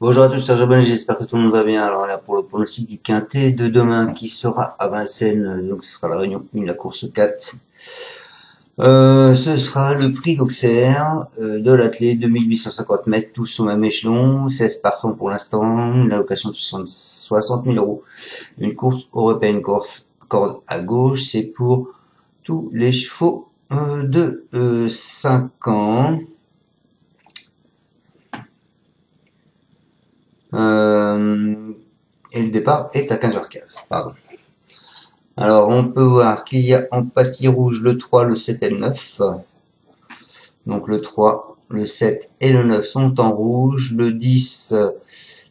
Bonjour à tous, Serge Abonné, j'espère que tout le monde va bien. Alors là, pour le pronostic du quintet de demain qui sera à Vincennes, donc ce sera la réunion 1, la course 4. Ce sera le prix d'Auxerre de l'athlète 2850 mètres, tous au même échelon, 16 partants pour l'instant, une allocation de 60 000 euros. Une course européenne, course corde à gauche, c'est pour tous les chevaux de 5 ans. Et le départ est à 15h15. Pardon. Alors, on peut voir qu'il y a en pastille rouge le 3, le 7 et le 9. Donc, le 3, le 7 et le 9 sont en rouge. Le 10,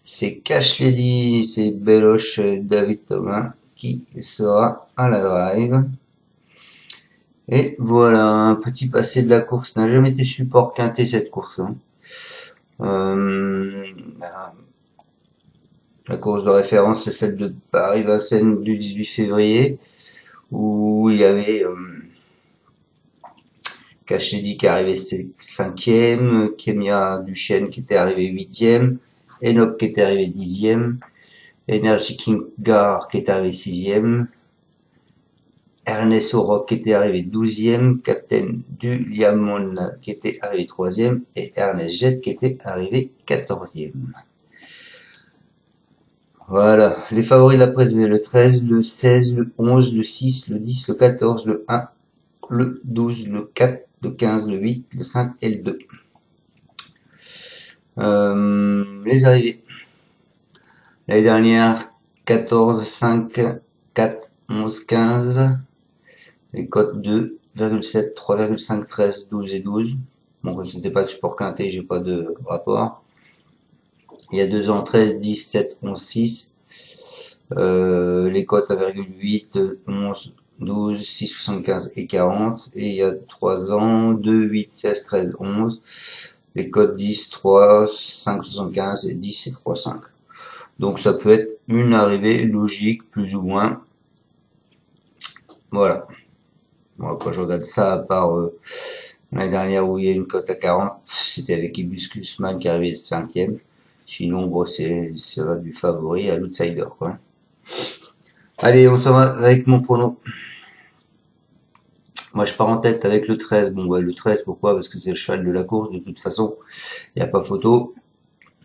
c'est Cash Lady, c'est Beloche David Thomas qui sera à la drive. Et voilà, un petit passé de la course. N'a jamais été support quinté cette course. La course de référence, c'est celle de Paris-Vincennes du 18 février, où il y avait Cachédi qui est arrivé 5e, Kemia Duchesne qui était arrivé 8e, Enoch qui était arrivé 10e, Energy King Gar qui est arrivé 6e, Ernest Oroc qui était arrivé 12e, Captain du Liamon qui était arrivé 3e, et Ernest Jet qui était arrivé 14e. Voilà, les favoris de la presse, le 13, le 16, le 11, le 6, le 10, le 14, le 1, le 12, le 4, le 15, le 8, le 5 et le 2. Les arrivées. L'année dernière, 14, 5, 4, 11, 15. Les cotes 2,7, 3,5, 13, 12 et 12. Bon, comme c'était pas de support quinté, j'ai pas de rapport. Il y a 2 ans, 13, 10, 7, 11, 6. Les cotes 1,8, 11, 12, 6, 75 et 40. Et il y a 3 ans, 2, 8, 16, 13, 11. Les cotes 10, 3, 5, 75 et 10 et 3, 5. Donc ça peut être une arrivée logique, plus ou moins. Voilà. Bon, quand je regarde ça, à part l'année dernière où il y a une cote à 40, c'était avec Hibiscusman qui arrivait 5e. Sinon, bon, ça va du favori à l'outsider, quoi. Allez, on s'en va avec mon prono. Moi, je pars en tête avec le 13. Bon, ouais, le 13, pourquoi? Parce que c'est le cheval de la course, de toute façon. Il n'y a pas photo.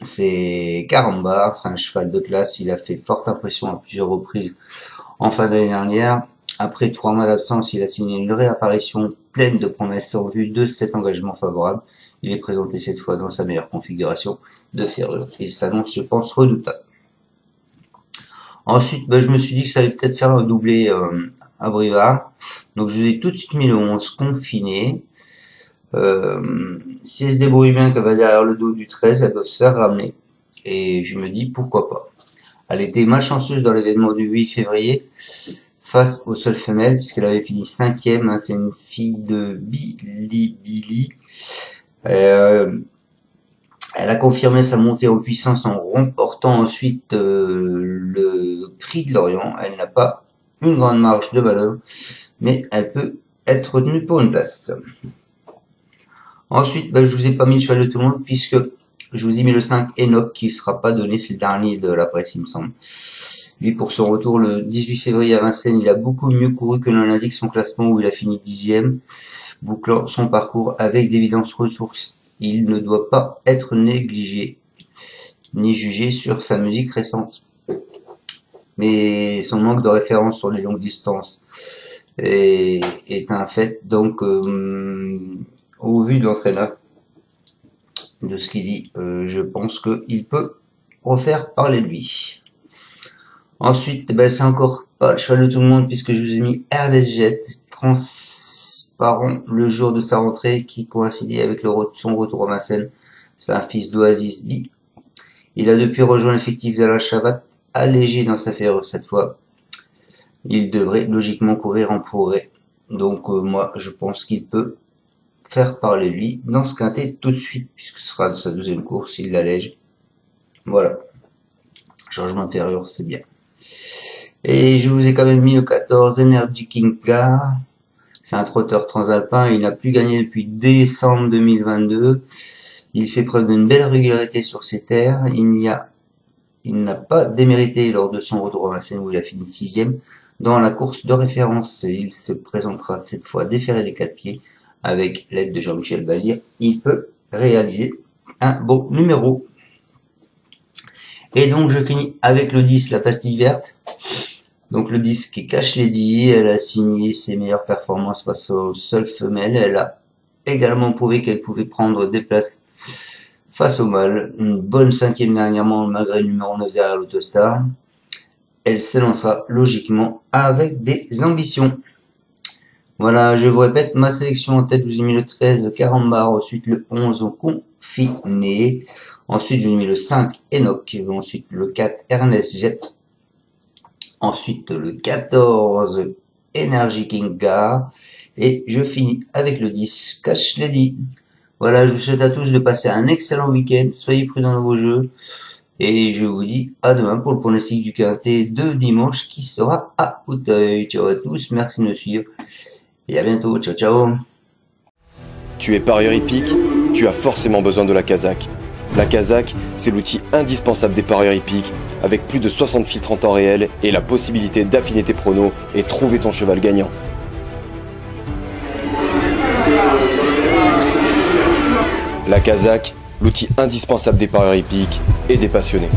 C'est Carambar, c'est un cheval de classe. Il a fait forte impression à plusieurs reprises en fin d'année dernière. Après 3 mois d'absence, il a signé une réapparition pleine de promesses en vue de cet engagement favorable. Il est présenté cette fois dans sa meilleure configuration de ferrure. Il s'annonce, je pense, redoutable. Ensuite, je me suis dit que ça allait peut-être faire un doublé à Brivard. Donc, je vous ai tout de suite mis le 11 confiné. Si elle se débrouille bien, qu'elle va derrière le dos du 13, elles peuvent se faire ramener. Et je me dis, pourquoi pas. Elle était malchanceuse dans l'événement du 8 février face aux seules femelles, puisqu'elle avait fini 5e. Hein, c'est une fille de Billy. Elle a confirmé sa montée en puissance en remportant ensuite le prix de Lorient. Elle n'a pas une grande marge de valeur, mais elle peut être retenue pour une place. Ensuite, je vous ai pas mis le cheval de tout le monde, puisque je vous ai mis le 5 Enoch, qui ne sera pas donné, c'est le dernier de la presse, il me semble. Lui, pour son retour le 18 février à Vincennes, il a beaucoup mieux couru que l'on indique son classement, où il a fini 10e, bouclant son parcours avec d'évidentes ressources. Il ne doit pas être négligé, ni jugé sur sa musique récente. Mais son manque de référence sur les longues distances est un fait. Donc, au vu de l'entraîneur, de ce qu'il dit, je pense qu'il peut refaire parler de lui. Ensuite, c'est encore pas le cheval de tout le monde, puisque je vous ai mis Ernest Jet, transparent le jour de sa rentrée, qui coïncidait avec son retour à Vincennes. C'est un fils d'Oasis B. Il a depuis rejoint l'effectif d'Alain Chavat, allégé dans sa ferrure cette fois. Il devrait logiquement courir en progrès. Donc moi, je pense qu'il peut faire parler de lui dans ce quintet tout de suite, puisque ce sera sa 12e course, il l'allège. Voilà. Changement de ferrure, c'est bien. Et je vous ai quand même mis le 14, Energy King Gar. C'est un trotteur transalpin, il n'a plus gagné depuis décembre 2022. Il fait preuve d'une belle régularité sur ses terres. Il n'a pas démérité lors de son retour à Vincennes où il a fini 6e. Dans la course de référence, il se présentera cette fois déféré des 4 pieds. Avec l'aide de Jean-Michel Bazir, il peut réaliser un bon numéro. Et donc je finis avec le 10, la pastille verte. Donc le 10 qui cache Lady, elle a signé ses meilleures performances face aux seules femelles. Elle a également prouvé qu'elle pouvait prendre des places face au mâles. Une bonne 5e dernièrement malgré le numéro 9 derrière l'Autostar. Elle s'élancera logiquement avec des ambitions. Voilà, je vous répète, ma sélection en tête, je vous ai mis le 13, Carambar, ensuite le 11, Confiné, ensuite je vous ai mis le 5, Enoch, ensuite le 4, Ernest Jet, ensuite le 14, Energy King Gar, et je finis avec le 10, Cash Lady. Voilà, je vous souhaite à tous de passer un excellent week-end, soyez prudents dans vos jeux, et je vous dis à demain pour le pronostic du quintet de dimanche qui sera à Auteuil. Ciao à tous, merci de nous suivre. Et à bientôt, ciao ciao. Tu es parieur hippique, tu as forcément besoin de la Kazakh. La Kazakh, c'est l'outil indispensable des parieurs hippiques, avec plus de 60 filtres en temps réel et la possibilité d'affiner tes pronos et trouver ton cheval gagnant. La Kazakh, l'outil indispensable des parieurs hippiques et des passionnés.